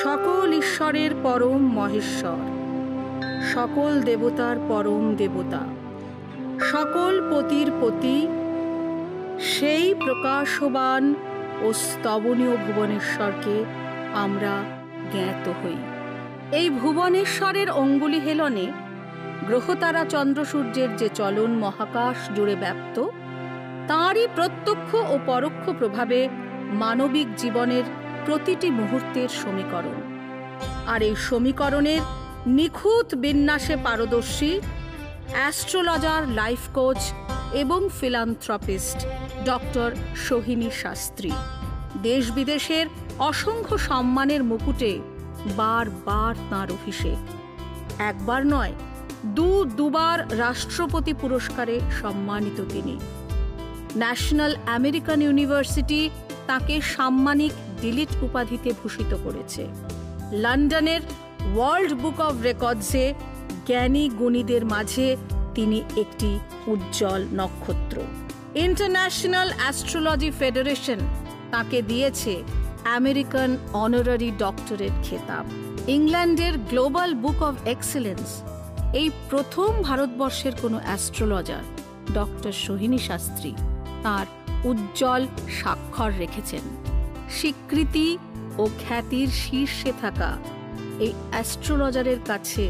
সকল ঈশ্বরের পরম মহেশ্বর, সকল দেবতার পরম দেবতা, সকল পতির পতি, সেই প্রকাশবান ও স্তবনীয় ভুবনেশ্বরকে আমরা জ্ঞাত হই। এই ভুবনেশ্বরের অঙ্গুলি হেলনে গ্রহতারা চন্দ্র সূর্যের যে চলন মহাকাশ জুড়ে ব্যাপ্ত, তাঁরই প্রত্যক্ষ ও পরোক্ষ প্রভাবে মানবিক জীবনের প্রতিটি মুহূর্তের সমীকরণ। আর এই সমীকরণের নিখুঁত বিন্যাসে পারদর্শী অ্যাস্ট্রোলজার, লাইফ কোচ এবং ফিলান্থ্রপিস্ট ডক্টর সোহিনী শাস্ত্রী দেশ বিদেশের অসংখ্য সম্মানের মুকুটে বারবার তাঁর অভিষেক। একবার নয়, দুবার রাষ্ট্রপতি পুরস্কারে সম্মানিত তিনি। ন্যাশনাল আমেরিকান ইউনিভার্সিটি তাকে সাম্মানিক ডিলিট উপাধিতে ভূষিত করেছে। লন্ডনের ওয়ার্ল্ড বুক অব রেকর্ডসে জ্ঞানী গুণীদের মাঝে তিনি একটি উজ্জ্বল নক্ষত্র। ইন্টারন্যাশনাল অ্যাস্ট্রোলজি ফেডারেশন তাকে দিয়েছে আমেরিকান অনারারি ডক্টরেট খেতাব। ইংল্যান্ডের গ্লোবাল বুক অব এক্সেলেন্স এই প্রথম ভারতবর্ষের কোনো অ্যাস্ট্রোলজার ডক্টর সোহিনী শাস্ত্রী তাঁর উজ্জ্বল স্বাক্ষর রেখেছেন। স্বীকৃতি ও খ্যাতির শীর্ষে থাকা এই অ্যাস্ট্রোলজারের কাছে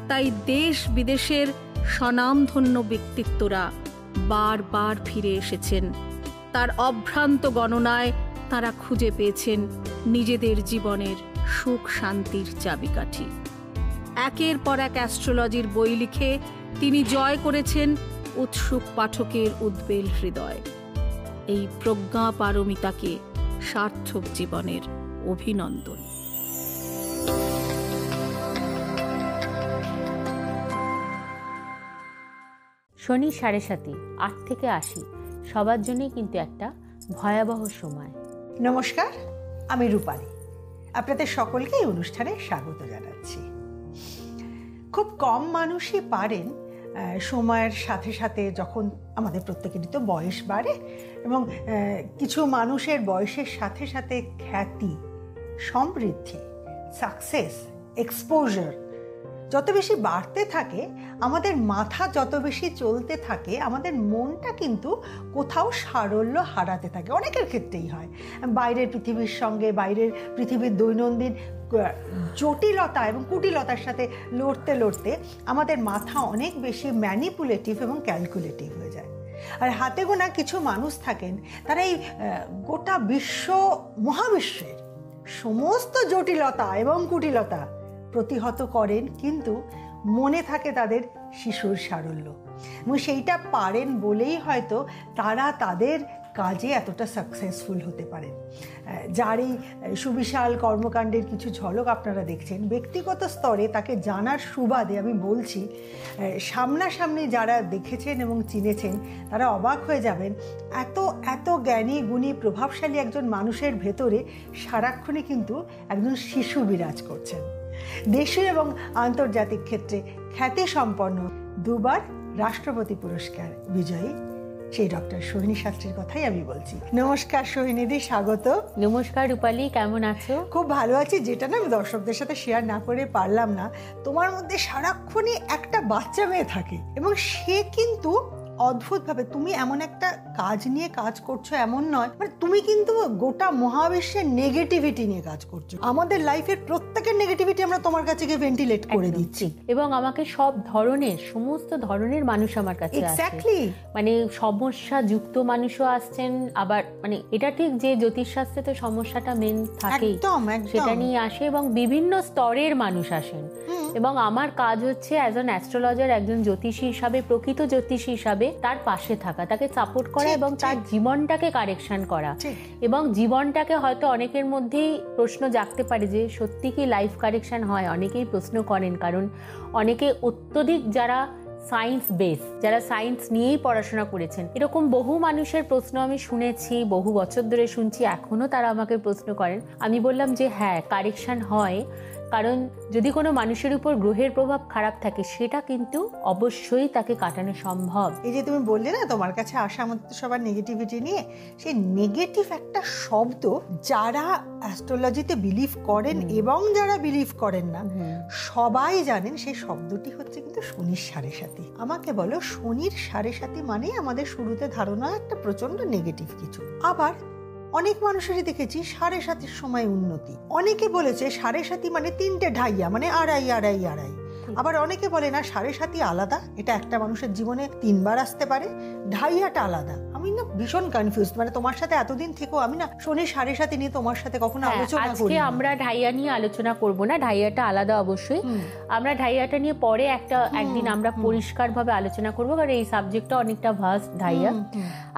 তাই দেশ বিদেশের স্বনামধন্য ব্যক্তিত্বরা বারবার ফিরে এসেছেন। তার অভ্রান্ত গণনায় তারা খুঁজে পেয়েছেন নিজেদের জীবনের সুখ শান্তির চাবিকাঠি। একের পর এক অ্যাস্ট্রোলজির বই লিখে তিনি জয় করেছেন উৎসুক পাঠকের উদ্বেল হৃদয়। এই প্রজ্ঞা পারমিতাকে সার্থক জীবনের অভিনন্দন। শনি 7:30, 8 থেকে 80 সবার জন্যই কিন্তু একটা ভয়াবহ সময়। নমস্কার, আমি রূপালী। আপনাদের সকলকে এই অনুষ্ঠানে স্বাগত জানাচ্ছি। খুব কম মানুষই পারেন সময়ের সাথে সাথে, যখন আমাদের প্রত্যেকেরই তো বয়স বাড়ে এবং কিছু মানুষের বয়সের সাথে সাথে খ্যাতি, সমৃদ্ধি, সাকসেস, এক্সপোজার যত বেশি বাড়তে থাকে, আমাদের মাথা যত বেশি চলতে থাকে, আমাদের মনটা কিন্তু কোথাও সারল্য হারাতে থাকে। অনেকের ক্ষেত্রেই হয়। বাইরের পৃথিবীর সঙ্গে, বাইরের পৃথিবীর দৈনন্দিন জটিলতা এবং কুটিলতার সাথে লড়তে লড়তে আমাদের মাথা অনেক বেশি ম্যানিপুলেটিভ এবং ক্যালকুলেটিভ হয়ে যায়। আর হাতে গোনা কিছু মানুষ থাকেন, তারা এই গোটা বিশ্ব, মহাবিশ্বের সমস্ত জটিলতা এবং কুটিলতা প্রতিহত করেন, কিন্তু মনে থাকে তাদের শিশুর সারল্য, এবং সেইটা পারেন বলেই হয়তো তারা তাদের কাজে এতটা সাকসেসফুল হতে পারেন। যার এই সুবিশাল কর্মকাণ্ডের কিছু ঝলক আপনারা দেখছেন, ব্যক্তিগত স্তরে তাকে জানার সুবাদে আমি বলছি, সামনাসামনি যারা দেখেছেন এবং চিনেছেন তারা অবাক হয়ে যাবেন, এত এত জ্ঞানী গুণী প্রভাবশালী একজন মানুষের ভেতরে সারাক্ষণই কিন্তু একজন শিশু বিরাজ করছেন। দেশীয় এবং আন্তর্জাতিক ক্ষেত্রে খ্যাতি সম্পন্ন, দুবার রাষ্ট্রপতি পুরস্কার বিজয়ী সেই ডক্টর সোহিনী শাস্ত্রীর কথাই আমি বলছি। নমস্কার সোহিনীদি, স্বাগত। নমস্কার রূপালী, কেমন আছো? খুব ভালো আছি। যেটা না আমি দর্শকদের সাথে শেয়ার না করে পারলাম না, তোমার মধ্যে সারাক্ষণই একটা বাচ্চা মেয়ে থাকে, এবং সে কিন্তু অদ্ভুতভাবে, তুমি এমন একটা কাজ নিয়ে কাজ করছো এমন নয়, মানে তুমি কিন্তু গোটা মহাবিশ্বের নেগেটিভিটি নিয়ে কাজ করছো। আমাদের লাইফের প্রত্যেকের নেগেটিভিটি আমরা তোমার কাছে গিয়ে ভেন্টিলেট করে দিচ্ছি, এবং আমাকে সব ধরনের, সমস্ত ধরনের মানুষ আমার কাছে আসে। এক্স্যাক্টলি, মানে সমস্যা যুক্ত মানুষও আসছেন, আবার মানে এটা ঠিক যে জ্যোতিষশাস্ত্রে তো সমস্যাটা মেন থাকেই, সেটা নিয়ে আসে, এবং বিভিন্ন স্তরের মানুষ আসেন। এবং আমার কাজ হচ্ছে অ্যাজ অ্যান অ্যাস্ট্রোলজার, একজন জ্যোতিষী হিসাবে, প্রকৃত জ্যোতিষী হিসাবে তার পাশে থাকা, তাকে সাপোর্ট করা এবং তার জীবনটাকে কারেকশন করা। এবং জীবনটাকে হয়তো অনেকের মধ্যেই প্রশ্ন জাগতে পারে যে সত্যি কি লাইফ কারেকশন হয়? অনেকেই প্রশ্ন করেন, কারণ অনেকে অত্যধিক যারা সায়েন্স বেস, যারা সায়েন্স নিয়েই পড়াশোনা করেছেন, এরকম বহু মানুষের প্রশ্ন আমি শুনেছি, বহু বছর ধরে শুনছি, এখনো তারা আমাকে প্রশ্ন করেন। আমি বললাম যে হ্যাঁ, কারেকশন হয়, কারণ যদি কোনো মানুষের উপর গ্রহের প্রভাব খারাপ থাকে সেটা কিন্তু অবশ্যই তাকে কাটানো সম্ভব। এই যে তুমি বললে না তোমার কাছে আসা আমাদের তো সবার নেগেটিভিটি নিয়ে, সেই নেগেটিভ একটা শব্দ যারা অ্যাস্ট্রোলজিতে বিলিভ করেন এবং যারা বিলিভ করেন না সবাই জানেন সেই শব্দটি হচ্ছে কিন্তু শনির সাড়ে সাথী। আমাকে বলো, শনির সাড়ে সাথী মানে আমাদের শুরুতে ধারণা একটা প্রচন্ড নেগেটিভ কিছু। আবার অনেক মানুষেরই দেখেছি সাড়ে সাতির সময় উন্নতি, অনেকে বলেছে সাড়ে সাতি মানে 3টে ঢাইয়া মানে আড়াই আড়াই আড়াই। আবার অনেকে বলে না সাড়ে সাতি আলাদা, এটা একটা মানুষের জীবনে 3বার আসতে পারে, ঢাইয়াটা আলাদা। আমি না ভীষণ কনফিউজড, মানে তোমার সাথে এতদিন থেকেও আমি না শনি সাড়ে সাতি নিয়ে তোমার সাথে কখনো আলোচনা করি। আজকে আমরা ঢাইয়া নিয়ে আলোচনা করব না, ঢাইয়াটা আলাদা অবশ্যই। আমরা ঢাইয়াটা নিয়ে পরে একদিন আমরা পরিষ্কারভাবে আলোচনা করব, কারণ এই সাবজেক্টটা অনেকটা ভাস্ট ঢাইয়া।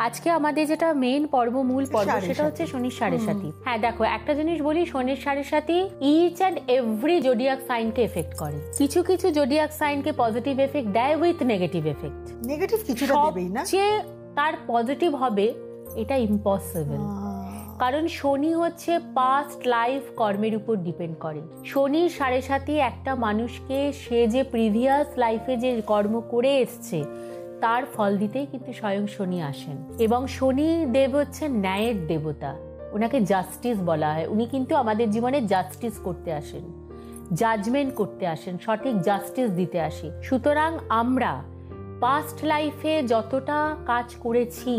আজকে আমাদের যেটা মেইন পর্ব, মূল পর্ব, সেটা হচ্ছে শনির সাড়ে সাতি। হ্যাঁ দেখো, একটা জিনিস বলি, শনির সাড়ে সাতি ইচ অ্যান্ড এভরি জোডিয়াক সাইনকে এফেক্ট করে। কিছু কিছু জোডিয়াক সাইনকে পজিটিভ এফেক্ট দেয় উইথ নেগেটিভ এফেক্ট। নেগেটিভ কিছুটা দেবেই না, যে তার পজিটিভ হবে এটা ইম্পসিবল। কারণ শনি হচ্ছে পাস্ট লাইফ কর্মের উপর ডিপেন্ড করে। শনি সাড়ে সাতি একটা মানুষকে সে যে প্রিভিয়াস লাইফে যে কর্ম করে এসছে তার ফল দিতেই কিন্তু স্বয়ং শনি আসেন। এবং শনি দেব হচ্ছে ন্যায়ের দেবতা, ওনাকে জাস্টিস বলা হয়। উনি কিন্তু আমাদের জীবনে জাস্টিস করতে আসেন, জাজমেন্ট করতে আসেন, সঠিক জাস্টিস দিতে আসি। সুতরাং আমরা পাস্ট লাইফে যতটা কাজ করেছি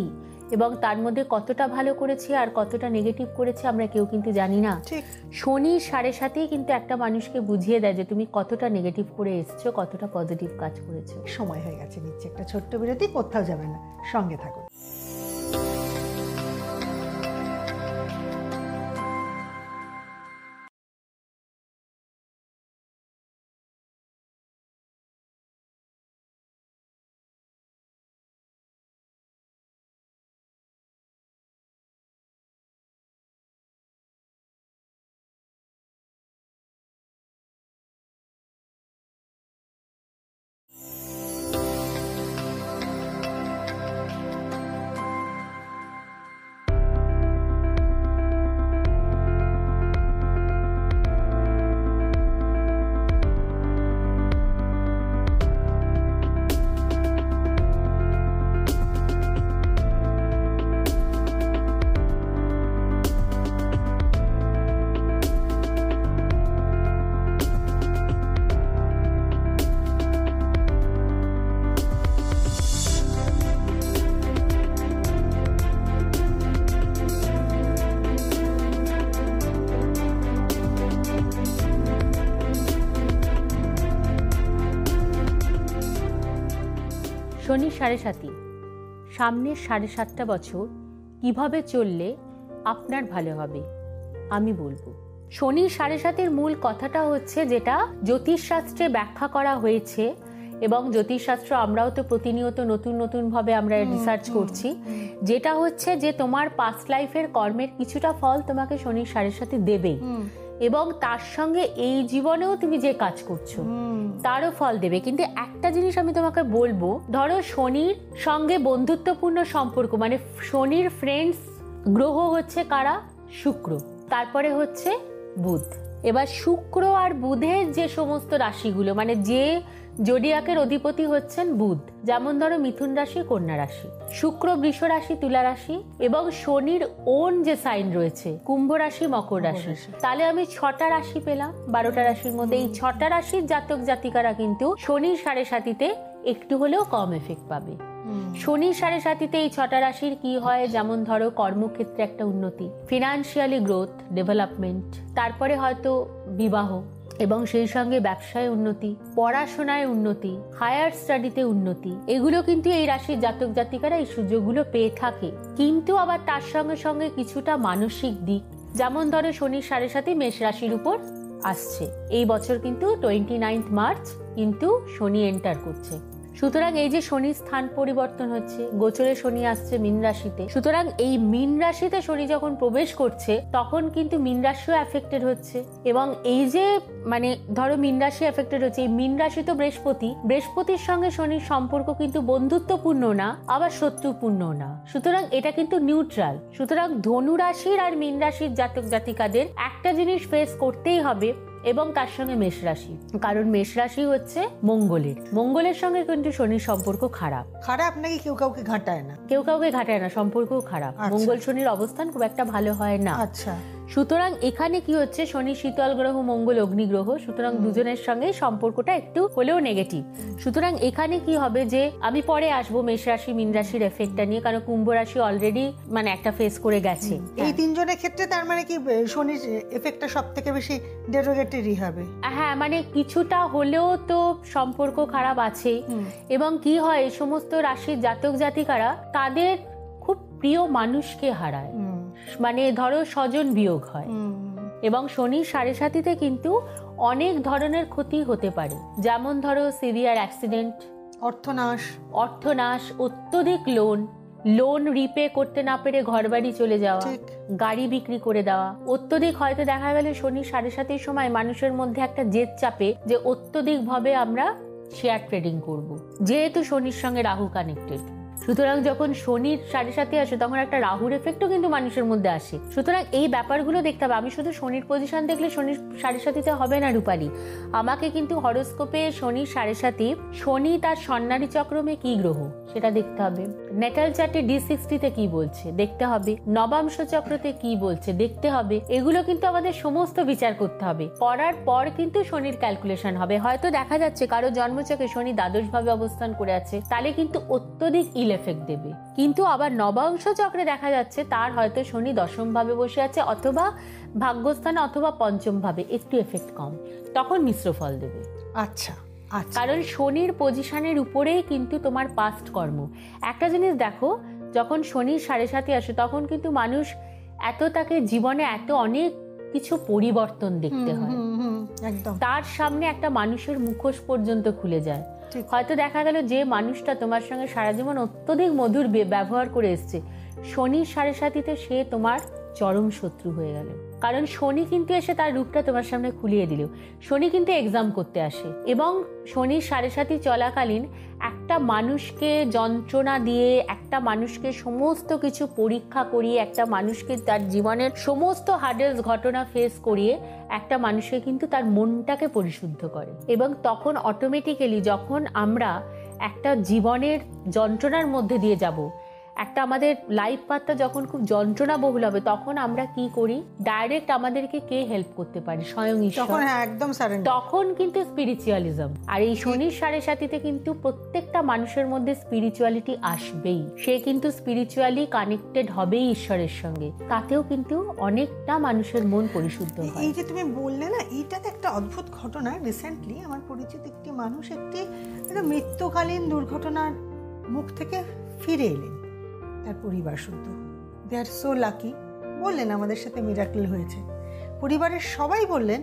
এবং তার মধ্যে কতটা ভালো করেছি আর কতটা নেগেটিভ করেছি আমরা কেউ কিন্তু জানি না। শনি সাড়ে সাথেই কিন্তু একটা মানুষকে বুঝিয়ে দেয় যে তুমি কতটা নেগেটিভ করে এসছো, কতটা পজিটিভ কাজ করেছো। সময় হয়ে গেছে, নিচ্ছে একটা ছোট্ট বিরতি, কোথাও যাবে না, সঙ্গে থাকুন। শনির সাড়ে সাতি, সামনের 7.5 বছর কিভাবে চললে আপনার ভালো হবে আমি বলবো। শনির সাড়ে সাতির মূল কথাটা হচ্ছে যেটা জ্যোতিষশাস্ত্রে ব্যাখ্যা করা হয়েছে, এবং জ্যোতিষশাস্ত্র আমরাও তো প্রতিনিয়ত নতুন নতুন ভাবে আমরা রিসার্চ করছি, যেটা হচ্ছে যে তোমার পাস্ট লাইফের কর্মের কিছুটা ফল তোমাকে শনির সাড়ে সাতি দেবেই, এবং তার সঙ্গে এই জীবনেও তুমি যে কাজ করছো তারও ফল দেবে। কিন্তু একটা জিনিস আমি তোমাকে বলবো, ধরো শনির সঙ্গে বন্ধুত্বপূর্ণ সম্পর্ক, মানে শনির ফ্রেন্ডস গ্রহ হচ্ছে কারা? শুক্র, তারপরে হচ্ছে বুধ। এবার শুক্র আর বুধের যে সমস্ত রাশিগুলো, মানে যে জোডিয়াকের অধিপতি হচ্ছেন বুধ, যেমন ধরো মিথুন রাশি, কন্যা রাশি, শুক্র বৃষ রাশি, তুলা রাশি, এবং শনির ওন যে সাইন রয়েছে কুম্ভ রাশি, মকর রাশি। তাহলে আমি 6টা রাশি পেলাম 12টা রাশির মধ্যে। এই 6টা রাশির জাতক জাতিকারা কিন্তু শনির সাড়ে সাতিতে একটু হলেও কম এফেক্ট পাবে। শনির সাড়ে সাতিতে এই 6টা রাশির কি হয়, যেমন ধরো কর্মক্ষেত্রে একটা উন্নতি, ফিনান্সিয়ালি গ্রোথ, ডেভেলপমেন্ট, তারপরে হয়তো বিবাহ, এবং সেই সঙ্গে ব্যবসায় উন্নতি, পড়াশোনায় উন্নতি, হায়ার স্টাডিতে উন্নতি। এগুলো কিন্তু এই রাশির জাতক জাতিকারা এই সুযোগগুলো পেয়ে থাকে। কিন্তু আবার তার সঙ্গে সঙ্গে কিছুটা মানসিক দিক, যেমন ধরো শনির সাড়ে সাতি মেষ রাশির উপর আসছে এই বছর, কিন্তু 29 মার্চ কিন্তু শনি এন্টার করছে। সুতরাং এই যে শনির স্থান পরিবর্তন হচ্ছে, গোচরে শনি আসছে মীন রাশিতে, সুতরাং এই মীন রাশিতে শনি যখন প্রবেশ করছে তখন কিন্তু মীন রাশিও এফেক্টেড হচ্ছে। এবং এই যে মানে ধরো মীন রাশি এফেক্টেড হচ্ছে, এই মীন রাশি তো বৃহস্পতির সঙ্গে শনির সম্পর্ক কিন্তু বন্ধুত্বপূর্ণ না, আবার শত্রুপূর্ণ না, সুতরাং এটা কিন্তু নিউট্রাল। সুতরাং ধনু রাশির আর মীন রাশির জাতক জাতিকাদের একটা জিনিস ফেস করতেই হবে, এবং তার সঙ্গে মেষ রাশি, কারণ মেষ রাশি হচ্ছে মঙ্গলের সঙ্গে কিন্তু শনির সম্পর্ক খারাপ নাকি কেউ কাউকে ঘাটায় না, সম্পর্ক খারাপ। মঙ্গল শনির অবস্থান খুব একটা ভালো হয় না। আচ্ছা, সুতরাং এখানে কি হচ্ছে, শনি শীতল গ্রহ, মঙ্গল অগ্নি গ্রহ, সুতরাং দুজনের সঙ্গে সম্পর্কটা একটু হলেও নেগেটিভ। সুতরাং এখানে কি হবে যে আমি পরে আসবো মেষ রাশি মীন রাশির এফেক্টটা নিয়ে, কারণ কুম্ভ রাশি অলরেডি মানে একটা ফেস করে গেছে। এই তিনজনের ক্ষেত্রে তার মানে কি শনির এফেক্টটা সবথেকে বেশি ডেরোগেটরি হবে? হ্যাঁ, মানে কিছুটা হলেও তো সম্পর্ক খারাপ আছে। এবং কি হয়, এই সমস্ত রাশির জাতক জাতিকারা তাদের খুব প্রিয় মানুষকে হারায়, মানে ধরো স্বজন বিয়োগ হয়। এবং শনির 7.5 কিন্তু অনেক ধরনের ক্ষতি হতে পারে, যেমন ধরো সিভিয়ার অ্যাক্সিডেন্ট, অর্থনাশ, অত্যধিক লোন রিপে করতে না পেরে ঘরবাড়ি চলে যাওয়া, গাড়ি বিক্রি করে দেওয়া, অত্যধিক হয়তো দেখা গেল শনির 7.5 সময় মানুষের মধ্যে একটা জেদ চাপে যে অত্যধিক ভাবে আমরা শেয়ার ট্রেডিং করব, যেহেতু শনির সঙ্গে রাহু কানেক্টেড। সুতরাং যখন শনির 7.5 আসে তখন একটা রাহুর এফেক্টও কিন্তু মানুষের মধ্যে আসে। সুতরাং এই ব্যাপারগুলো দেখতে হবে। আমি শুধু শনির পজিশন দেখলে শনির 7.5 হবে না রূপালী, আমাকে কিন্তু হরোস্কোপে শনির 7.5, শনি তার স্বর্ণালী চক্রমে কি গ্রহ সেটা দেখতে হবে, নেটাল চার্টে D60 কি বলছে দেখতে হবে, নবাংশ চক্রতে কি বলছে দেখতে হবে। এগুলো কিন্তু আমাদের সমস্ত বিচার করতে হবে, করার পর কিন্তু শনির ক্যালকুলেশন হবে। হয়তো দেখা যাচ্ছে কারো জন্মচক্রে শনি দ্বাদশ ভাবে অবস্থান করে আছে, তাহলে কিন্তু অত্যধিক এফেক্ট দেবে। কিন্তু আবার নবাংশ চক্রে দেখা যাচ্ছে তার হয়তো শনি 10ম ভাবে বসে আছে, অথবা ভাগ্যস্থানে, অথবা 5ম ভাবে, একটু এফেক্ট কম, তখন মিশ্র ফল দেবে। আচ্ছা, কারণ শনির পজিশনের উপরেই কিন্তু তোমার পাস্ট কর্ম। একটা জিনিস দেখো, যখন শনির 7.5 আসে তখন কিন্তু মানুষ তাকে জীবনে অনেক কিছু পরিবর্তন দেখতে হয়, একদম তার সামনে একটা মানুষের মুখোশ পর্যন্ত খুলে যায়। হয়তো দেখা গেল যে মানুষটা তোমার সঙ্গে সারা জীবন অত্যধিক মধুর ব্যবহার করে এসছে, শনির 7.5 সে তোমার চরম শত্রু হয়ে গেল। কারণ শনি কিন্তু এসে তার রূপটা তোমার সামনে খুলিয়ে দিল। শনি কিন্তু এক্সাম করতে আসে, এবং শনির 7.5 চলাকালীন একটা মানুষকে যন্ত্রণা দিয়ে, একটা মানুষকে সমস্ত কিছু পরীক্ষা করিয়ে, একটা মানুষকে তার জীবনের সমস্ত হার্ডেলস ঘটনা ফেস করিয়ে একটা মানুষকে কিন্তু তার মনটাকে পরিশুদ্ধ করে। এবং তখন অটোমেটিক্যালি যখন আমরা একটা জীবনের যন্ত্রণার মধ্যে দিয়ে যাব, একটা আমাদের লাইফ পাথটা যখন খুব যন্ত্রণা বহুল হবে, তখন আমরা কি করি, ডাইরেক্ট আমাদেরকে কে হেল্প করতে পারে, স্বয়ং ঈশ্বর। তখন কিন্তু স্পিরিচুয়ালিজম। আর এই শনির 7.5 কিন্তু প্রত্যেকটা মানুষের মধ্যে স্পিরিচুয়ালিটি আসবেই, সে কিন্তু স্পিরিচুয়ালি কানেক্টেড হবেই ঈশ্বরের সঙ্গে, তাতেও কিন্তু অনেকটা মানুষের মন পরিশুদ্ধ হয়। এই যে তুমি বললে না, এইটাতে একটা অদ্ভুত ঘটনা। রিসেন্টলি আমার পরিচিত একটি মানুষ একটি মৃত্যুকালীন দুর্ঘটনার মুখ থেকে ফিরে এলেন, তার পরিবার শুদ্ধ, দে আর সো লাকি। বললেন আমাদের সাথে মিরাকল হয়েছে। পরিবারের সবাই বললেন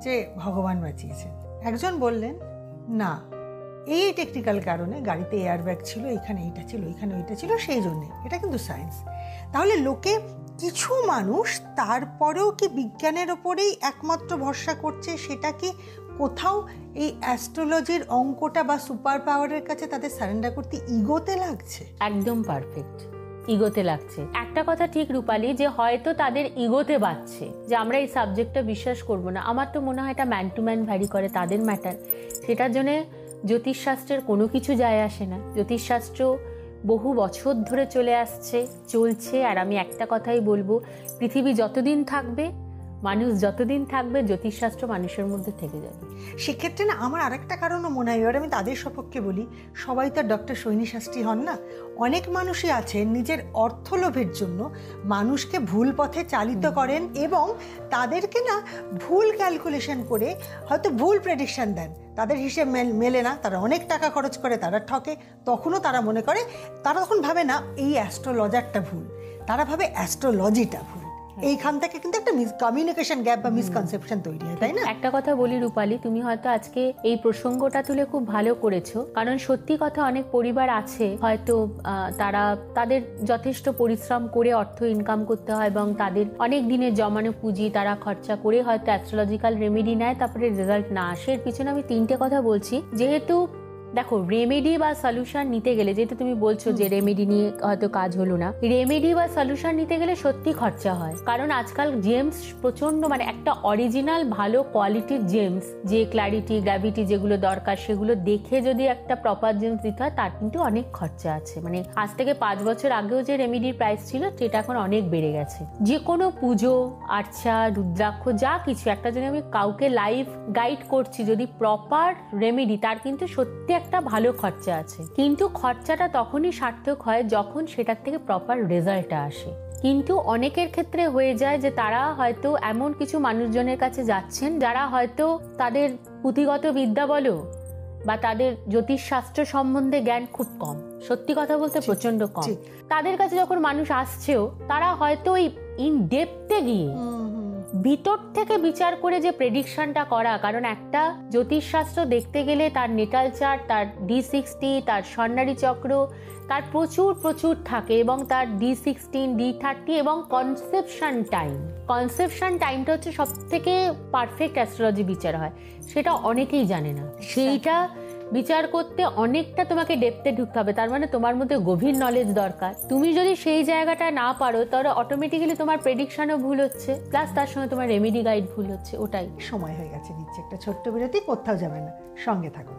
যে ভগবান বাঁচিয়েছেন। একজন বললেন না, এই টেকনিক্যাল কারণে গাড়িতে এয়ার ব্যাগ ছিল, এখানে এইটা ছিল, এখানে ওইটা ছিল, সেই জন্যে। এটা কিন্তু সায়েন্স। তাহলে লোকে, কিছু মানুষ তারপরেও কি বিজ্ঞানের ওপরেই একমাত্র ভরসা করছে? সেটা কি কোথাও এই অ্যাস্ট্রোলজির অঙ্কটা বা সুপার পাওয়ারের কাছে তাদের সারেন্ডার করতে ইগোতে লাগছে? একদম পারফেক্ট, ইগোতে লাগছে। একটা কথা ঠিক রূপালী, যে হয়তো তাদের ইগোতে বাজছে যে আমরা এই সাবজেক্টটা বিশ্বাস করব না। আমার তো মনে হয় এটা ম্যান টু ম্যান ভ্যারি করে, তাদের ম্যাটার। সেটার জন্য জ্যোতিষশাস্ত্রের কোনো কিছু যায় আসে না। জ্যোতিষশাস্ত্র বহু বছর ধরে চলছে। আর আমি একটা কথাই বলবো, পৃথিবী যতদিন থাকবে, মানুষ যতদিন থাকবে, জ্যোতিষশাস্ত্র মানুষের মধ্যে থেকে যাবে। সেক্ষেত্রে না আমার আরেকটা কারণও মনে হয়, এবার আমি তাদের সপক্ষে বলি, সবাই তো ডক্টর সৈনী শাস্ত্রী হন না। অনেক মানুষই আছেন নিজের অর্থলোভের জন্য মানুষকে ভুল পথে চালিত করেন, এবং তাদেরকে না ভুল ক্যালকুলেশন করে হয়তো ভুল প্রেডিকশন দেন। তাদের হিসেব মেলে না, তারা অনেক টাকা খরচ করে, তারা ঠকে। তখনও তারা মনে করে, তারা তখন ভাবে না এই অ্যাস্ট্রোলজারটা ভুল, তারা ভাবে অ্যাস্ট্রোলজিটা ভুল। এইখান থেকে কিন্তু একটা কমিউনিকেশন গ্যাপ বা মিসকনসেপশন তৈরি হয়, তাই না? একটা কথা বলি রূপালী, তুমি হয়তো আজকে এই প্রসঙ্গটা তুলে খুব ভালো করেছো। কারণ সত্যি কথা, অনেক পরিবার আছে হয়তো তাদের যথেষ্ট পরিশ্রম করে অর্থ ইনকাম করতে হয়, এবং তাদের অনেক দিনের জমানো পুঁজি তারা খরচা করে হয়তো অ্যাস্ট্রোলজিক্যাল রেমেডি নেয়, তারপরে রেজাল্ট না আসে। এর পিছনে আমি 3টে কথা বলছি। যেহেতু দেখো রেমেডি বা সলিউশন নিতে গেলে, যেহেতু তুমি বলছো যে রেমেডি নিয়ে হয়তো কাজ হলো না, রেমেডি বা সলিউশন নিতে গেলে সত্যি খরচা হয়। কারণ আজকাল জেমস প্রচন্ড, মানে একটা অরিজিনাল ভালো কোয়ালিটির জেমস, যে ক্ল্যারিটি গ্র্যাভিটি যেগুলো দরকার সেগুলো দেখে যদি একটা প্রপার জেমস দিতে হয় তার কিন্তু অনেক খরচা আছে। মানে আজ থেকে 5 বছর আগেও যে রেমেডির প্রাইস ছিল সেটা এখন অনেক বেড়ে গেছে। যে কোনো পুজো আর্চা রুদ্রাক্ষ যা কিছু একটা, যদি আমি কাউকে লাইভ গাইড করছি যদি প্রপার রেমেডি, তার কিন্তু সত্যি একটা ভালো খরচা আছে। কিন্তু খরচাটা তখনই সার্থক হয় যখন সেটার থেকে প্রপার রেজাল্টটা আসে। কিন্তু অনেকের ক্ষেত্রে হয়ে যায় যে তারা হয়তো এমন কিছু মানুষজনের কাছে যাচ্ছেন যারা হয়তো তাদের পুঁথিগত বিদ্যা বলো বা তাদের জ্যোতিষশাস্ত্র সম্বন্ধে জ্ঞান খুব কম, সত্যি কথা বলতে প্রচন্ড কম। তাদের কাছে যখন মানুষ আসছেও তারা হয়তো ইন ডেপথে গিয়ে ভিতর থেকে বিচার করে যে প্রেডিকশনটা করা, কারণ একটা জ্যোতিষশাস্ত্র দেখতে গেলে তার নেটাল চার্ট, তার D60, তার স্বর্ণালী চক্র, তার প্রচুর থাকে, এবং তার D16, D30 এবং কনসেপশন টাইমটা হচ্ছে সব থেকে পারফেক্ট অ্যাস্ট্রোলজি বিচার হয়, সেটা অনেকেই জানে না। সেইটা বিচার করতে অনেকটা তোমাকে ডেপথে ঢুকতে হবে, তার মানে তোমার মধ্যে গভীর নলেজ দরকার। তুমি যদি সেই জায়গাটা না পারো তাহলে অটোমেটিক্যালি তোমার প্রেডিকশনও ভুল হচ্ছে, প্লাস তার সঙ্গে তোমার রেমেডি গাইড ভুল হচ্ছে। ওটাই সময় হয়ে গেছে, নিচ্ছে একটা ছোট্ট বিরতি, কোথাও যাবে না, সঙ্গে থাকুন।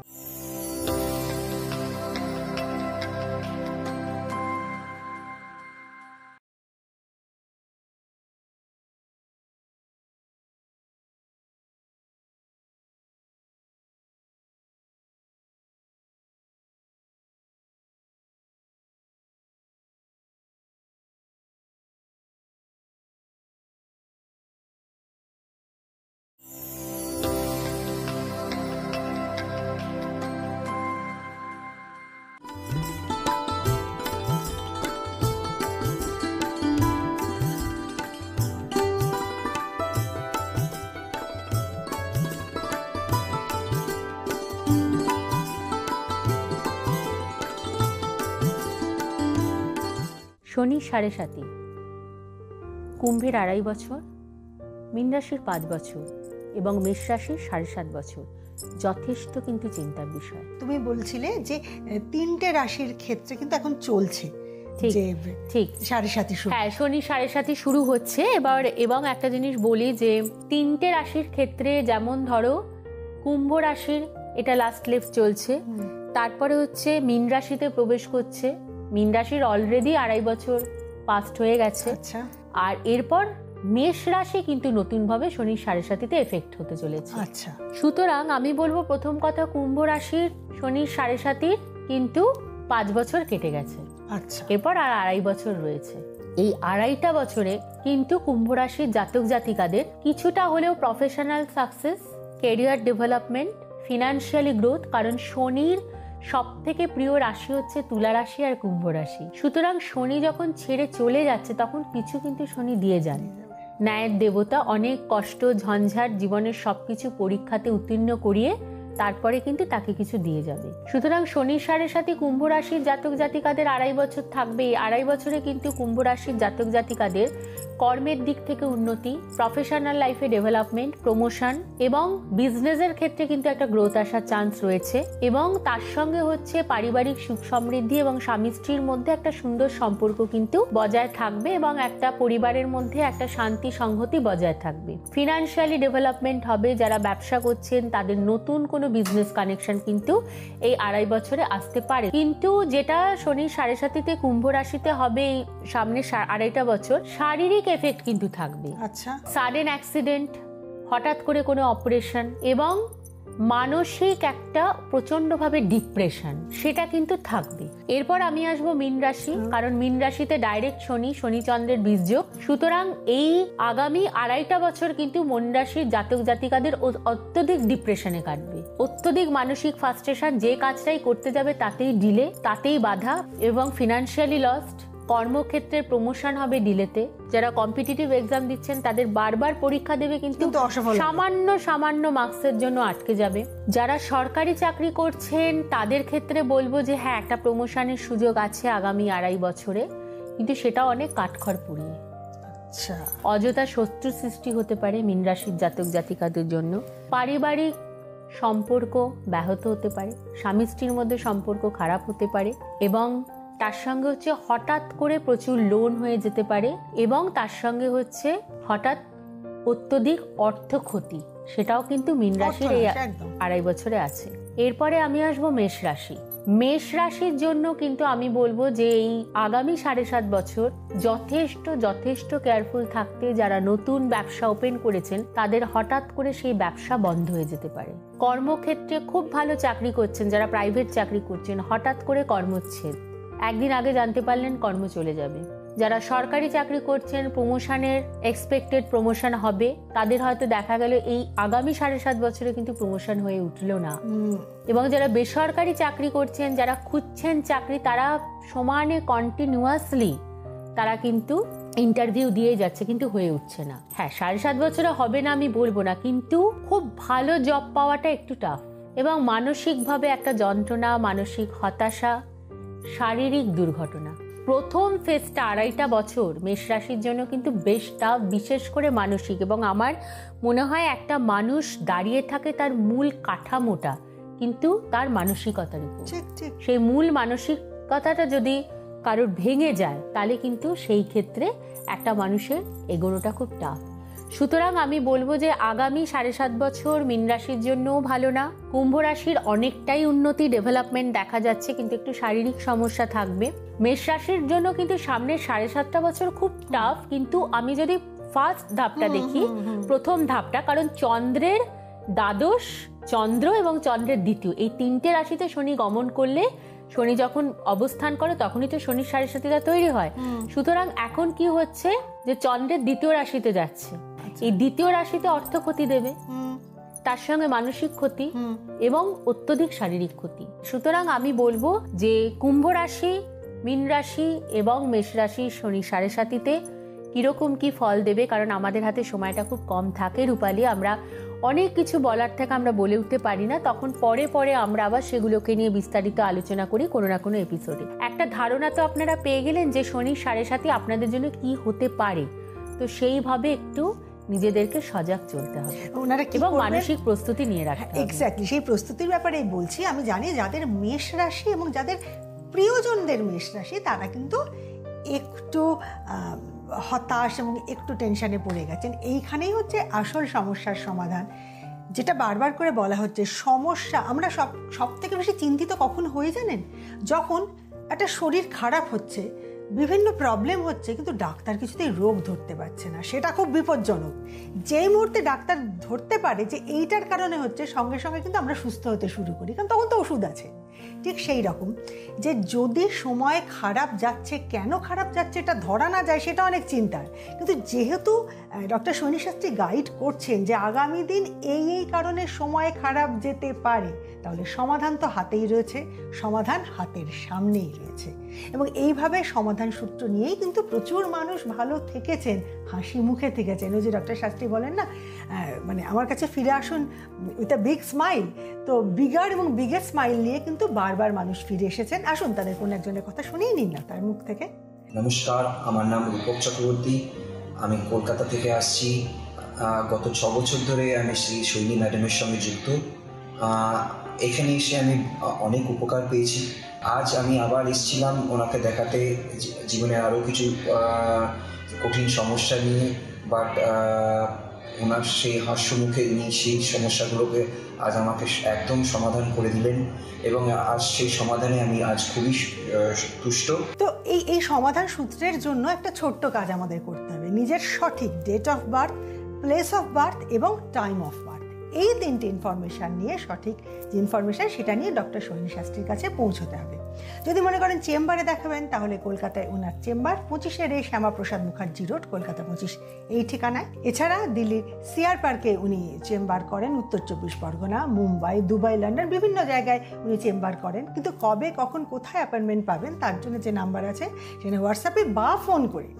শনি 7.5, কুম্ভের 2.5 বছর, মীন রাশির 5 বছর এবং মেষ রাশির 7.5 বছর। যথেষ্ট কিন্তু চিন্তার বিষয়। তুমি বলছিলে যে 3টে রাশির ক্ষেত্রে কিন্তু এখন চলছে, ঠিক 7.5 শুরু। হ্যাঁ, শনি 7.5 শুরু হচ্ছে এবার। এবং একটা জিনিস বলি যে 3টে রাশির ক্ষেত্রে, যেমন ধরো কুম্ভ রাশির এটা লাস্ট লেফট চলছে, তারপরে হচ্ছে মীন রাশিতে প্রবেশ করছে, মীন রাশির অলরেডি 2.5 বছর পাস্ট হয়ে গেছে। আর এরপর মেষ রাশি কিন্তু নতুন ভাবে শনির 7.5 এফেক্ট হতে চলেছে। সুতরাং আমি বলবো প্রথম কথা, কুম্ভ রাশির শনির 7.5 কিন্তু 5 বছর কেটে গেছে, এরপর আর 2.5 বছর রয়েছে। এই 2.5টা বছরে কিন্তু কুম্ভ রাশির জাতক জাতিকাদের কিছুটা হলেও professional success, career development, financially growth, কারণ শনির সব থেকে প্রিয় রাশি হচ্ছে তুলা রাশি আর কুম্ভ রাশি। সুতরাং শনি যখন ছেড়ে চলে যাচ্ছে তখন কিছু কিন্তু শনি দিয়ে যান। ন্যায়ের দেবতা অনেক কষ্ট ঝঞ্ঝাট জীবনের সবকিছু পরীক্ষাতে উত্তীর্ণ করিয়ে তারপরে কিন্তু তাকে কিছু দিয়ে যাবে। সুতরাং শনির 7.5 কুম্ভ রাশির জাতক জাতিকাদের 2.5 বছর থাকবে। এই 2.5 বছরে কিন্তু কুম্ভ রাশির জাতক জাতিকাদের কর্মের দিক থেকে উন্নতি, প্রফেশনাল লাইফে ডেভেলপমেন্ট, প্রমোশন এবং বিজনেসের ক্ষেত্রে কিন্তু একটা গ্রোথ আসার চান্স রয়েছে। এবং তার সঙ্গে হচ্ছে পারিবারিক সুখ সমৃদ্ধি এবং স্বামী স্ত্রীর মধ্যে একটা সুন্দর সম্পর্ক কিন্তু বজায় থাকবে এবং একটা পরিবারের মধ্যে একটা শান্তি সংহতি বজায় থাকবে। ফিনান্সিয়ালি ডেভেলপমেন্ট হবে, যারা ব্যবসা করছেন তাদের নতুন কোনো বিজনেস কানেকশন কিন্তু এই 2.5 বছরে আসতে পারে। কিন্তু যেটা শনির 7.5 কুম্ভ রাশিতে হবে এই সামনে 2.5 বছর, শারীরিক এফেক্ট কিন্তু থাকবে। সাডেন অ্যাক্সিডেন্ট, হঠাৎ করে কোনো অপারেশন এবং মানসিক একটা প্রচন্ডভাবে ডিপ্রেশন, সেটা কিন্তু থাকবে। এরপর আমি আসবো মীন রাশি, কারণ মীন রাশিতে ডাইরেক্ট শনি চন্দ্রের বীজযোগ। সুতরাং এই আগামী 2.5 বছর কিন্তু মীন রাশির জাতক জাতিকাদের অত্যধিক ডিপ্রেশনে কাটবে, অত্যধিক মানসিক ফ্রাস্ট্রেশন, যে কাজটাই করতে যাবে তাতেই ডিলে, তাতেই বাধা এবং ফিনান্সিয়ালি লস্ট। কর্মক্ষেত্রের প্রমোশন হবে ডিলেতে। যারা কম্পিটিটিভ এক্সাম দিচ্ছেন তাদের বারবার পরীক্ষা দেবে কিন্তু সামান্য মার্কসের জন্য আটকে যাবে। যারা সরকারি চাকরি করছেন তাদের ক্ষেত্রে বলবো যে হ্যাঁ, একটা প্রমোশনের সুযোগ আছে আগামী 2.5 বছরে, কিন্তু সেটা অনেক কাঠখড় পুড়িয়ে। অযথা শত্রু সৃষ্টি হতে পারে মীন রাশির জাতক জাতিকাদের জন্য। পারিবারিক সম্পর্ক ব্যাহত হতে পারে, স্বামী স্ত্রীর মধ্যে সম্পর্ক খারাপ হতে পারে, এবং তার সঙ্গে হচ্ছে হঠাৎ করে প্রচুর লোন হয়ে যেতে পারে, এবং তার সঙ্গে হচ্ছে হঠাৎ অত্যধিক অর্থ ক্ষতি, সেটাও কিন্তু মীন রাশির এই 2.5 বছরে আছে। এরপরে আমি আসবো মেষ রাশি। মেষ রাশির জন্য কিন্তু আমি বলবো যে এই আগামী 7.5 বছর যথেষ্ট কেয়ারফুল থাকতে, যারা নতুন ব্যবসা ওপেন করেছেন তাদের হঠাৎ করে সেই ব্যবসা বন্ধ হয়ে যেতে পারে। কর্মক্ষেত্রে খুব ভালো চাকরি করছেন, যারা প্রাইভেট চাকরি করছেন, হঠাৎ করে কর্মচ্ছেদ, একদিন আগে জানতে পারলেন কর্ম চলে যাবে। যারা সরকারি চাকরি করছেন, প্রমোশনের এক্সপেক্টেড প্রমোশন হবে, তাদের হয়তো দেখা গেল এই আগামী 7.5 বছরে কিন্তু প্রমোশন হয়ে উঠলো না। এবং যারা বেসরকারি চাকরি করছেন, যারা খুঁজছেন চাকরি, তারা সমানে কন্টিনিউয়াসলি তারা কিন্তু ইন্টারভিউ দিয়ে যাচ্ছে, কিন্তু হয়ে উঠছে না। হ্যাঁ, 7.5 বছরে হবে না আমি বলবো না, কিন্তু খুব ভালো জব পাওয়াটা একটু টাফ, এবং মানসিকভাবে একটা যন্ত্রণা, মানসিক হতাশা, শারীরিক দুর্ঘটনা। প্রথম ফেজটা 2.5 বছর মেষ রাশির জন্য কিন্তু বেশ টাফ, বিশেষ করে মানসিক। এবং আমার মনে হয় একটা মানুষ দাঁড়িয়ে থাকে তার মূল কাঠামোটা কিন্তু তার মানসিকতার উপর। সেই মূল মানসিকতাটা যদি কারোর ভেঙে যায়, তাহলে কিন্তু সেই ক্ষেত্রে একটা মানুষের এগোনোটা খুব টাফ। সুতরাং আমি বলবো যে আগামী 7.5 বছর মীন রাশির জন্যও ভালো না। কুম্ভ রাশির অনেকটাই উন্নতি, ডেভেলপমেন্ট দেখা যাচ্ছে, কিন্তু একটু শারীরিক সমস্যা থাকবে। মেষ রাশির জন্য কিন্তু সামনের 7.5 বছর খুব টাফ, কিন্তু আমি যদি ফার্স্ট ধাপটা দেখি, প্রথম ধাপটা, কারণ চন্দ্রের দ্বাদশ, চন্দ্র এবং চন্দ্রের দ্বিতীয়, এই 3টে রাশিতে শনি গমন করলে, শনি যখন অবস্থান করে তখনই তো শনির 7.5টা তৈরি হয়। সুতরাং এখন কি হচ্ছে যে চন্দ্রের দ্বিতীয় রাশিতে যাচ্ছে, এই দ্বিতীয় রাশিতে অর্থ ক্ষতি দেবে, তার সঙ্গে মানসিক ক্ষতি এবং অত্যধিক শারীরিক ক্ষতি। সুতরাং আমি বলবো যে কুম্ভ রাশি, মীন রাশি এবং মেষ রাশি শনি 7.5তে কিরকম কি ফল দেবে, কারণ আমাদের হাতে সময়টা খুব কম থাকে রূপালী, আমরা অনেক কিছু বলার থেকে আমরা বলে উঠতে পারি না, তখন পরে আমরা আবার সেগুলোকে নিয়ে বিস্তারিত আলোচনা করি কোনো না কোনো এপিসোডে। একটা ধারণা তো আপনারা পেয়ে গেলেন যে শনি 7.5 আপনাদের জন্য কি হতে পারে, তো সেইভাবে একটু নিজেদেরকে সজাগ চলতে হবে এবং মানসিক প্রস্তুতি নিয়ে রাখতে হবে। এক্স্যাক্টলি, সেই প্রস্তুতির ব্যাপারেই বলছি। আমি জানি যাদের মেষ রাশি এবং যাদের প্রিয়জনদের মেষ রাশি, তারা কিন্তু একটু হতাশ এবং একটু টেনশনে পড়ে গেছেন। এইখানেই হচ্ছে আসল সমস্যার সমাধান, যেটা বারবার করে বলা হচ্ছে। সমস্যা আমরা সব থেকে বেশি চিন্তিত কখন হয়ে জানেন, যখন একটা শরীর খারাপ হচ্ছে, বিভিন্ন প্রবলেম হচ্ছে, কিন্তু ডাক্তার কিছুতেই রোগ ধরতে পারছে না, সেটা খুব বিপজ্জনক। যেই মুহূর্তে ডাক্তার ধরতে পারে যে এইটার কারণে হচ্ছে, সঙ্গে সঙ্গে কিন্তু আমরা সুস্থ হতে শুরু করি, কারণ তখন তো ওষুধ আছে। ঠিক সেই রকম, যে যদি সময় খারাপ যাচ্ছে, কেন খারাপ যাচ্ছে এটা ধরা না যায়, সেটা অনেক চিন্তার। কিন্তু যেহেতু ডক্টর শনি শাস্ত্রী গাইড করছেন যে আগামী দিন এই কারণে সময় খারাপ যেতে পারে, তাহলে সমাধান তো হাতেই রয়েছে, সমাধান হাতের সামনেই রয়েছে। এবং এইভাবে সমাধান সূত্র নিয়েই কিন্তু প্রচুর মানুষ ভালো থেকেছেন, হাসি মুখে থেকেছেন। ওই যে ডক্টর শাস্ত্রী বলেন না, মানে আমার কাছে ফিরে আসুন উইথ আ বিগ স্মাইল, তো বিগার এবং বিগেস্ট স্মাইল নিয়ে কিন্তু বারবার মানুষ ফিরে এসেছেন। আসুন তাদের কোনো একজনের কথা শুনেই নিন না তার মুখ থেকে। নমস্কার, আমার নাম রূপক চক্রবর্তী, আমি কলকাতা থেকে আসছি। গত 6 বছর ধরে আমি শ্রী শৈলী ম্যাডামের সঙ্গে যুক্ত। এখানে এসে আমি অনেক উপকার পেয়েছি। আজ আমি আবার এসেছিলাম ওনাকে দেখাতে, জীবনে আরও কিছু কঠিন সমস্যা নিয়ে, বাট ওনার সেই হাস্যমুখে উনি সেই সমস্যাগুলোকে আজ আমাকে একদম সমাধান করে দিলেন, এবং আজ সেই সমাধানে আমি আজ খুবই তুষ্ট। তো এই সমাধান সূত্রের জন্য একটা ছোট্ট কাজ আমাদের করতে হবে। নিজের সঠিক date of birth, place of birth এবং টাইম অফ বার্থ, এই 3টে ইনফরমেশান নিয়ে, সঠিক যে ইনফরমেশান সেটা নিয়ে ডক্টর শৈলী শাস্ত্রীর কাছে পৌঁছতে হবে। যদি মনে করেন চেম্বারে দেখাবেন, তাহলে কলকাতায় ওনার চেম্বার 25 শ্যামাপ্রসাদ মুখার্জি রোড, কলকাতা 25 এই ঠিকানায়। এছাড়া দিল্লির সিআর পার্কে উনি চেম্বার করেন, উত্তর 24 পরগনা, মুম্বাই, দুবাই, লন্ডন, বিভিন্ন জায়গায় উনি চেম্বার করেন। কিন্তু কবে, কখন, কোথায় অ্যাপয়েন্টমেন্ট পাবেন, তার জন্য যে নাম্বার আছে সেখানে হোয়াটসঅ্যাপে বা ফোন করে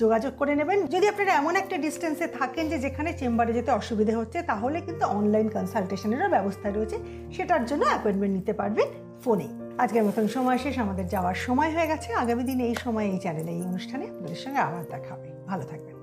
যোগাযোগ করে নেবেন। যদি আপনারা এমন একটা ডিস্টেন্সে থাকেন যে যেখানে চেম্বারে যেতে অসুবিধা হচ্ছে, তাহলে কিন্তু অনলাইন কনসালটেশনেরও ব্যবস্থা রয়েছে, সেটার জন্য অ্যাপয়েন্টমেন্ট নিতে পারবেন ফোনেই। আজকের মতন সময় শেষ, আমাদের যাওয়ার সময় হয়ে গেছে। আগামী দিনে এই সময় এই চ্যানেলে এই অনুষ্ঠানে আপনাদের সঙ্গে আবার দেখা হবে। ভালো থাকবেন।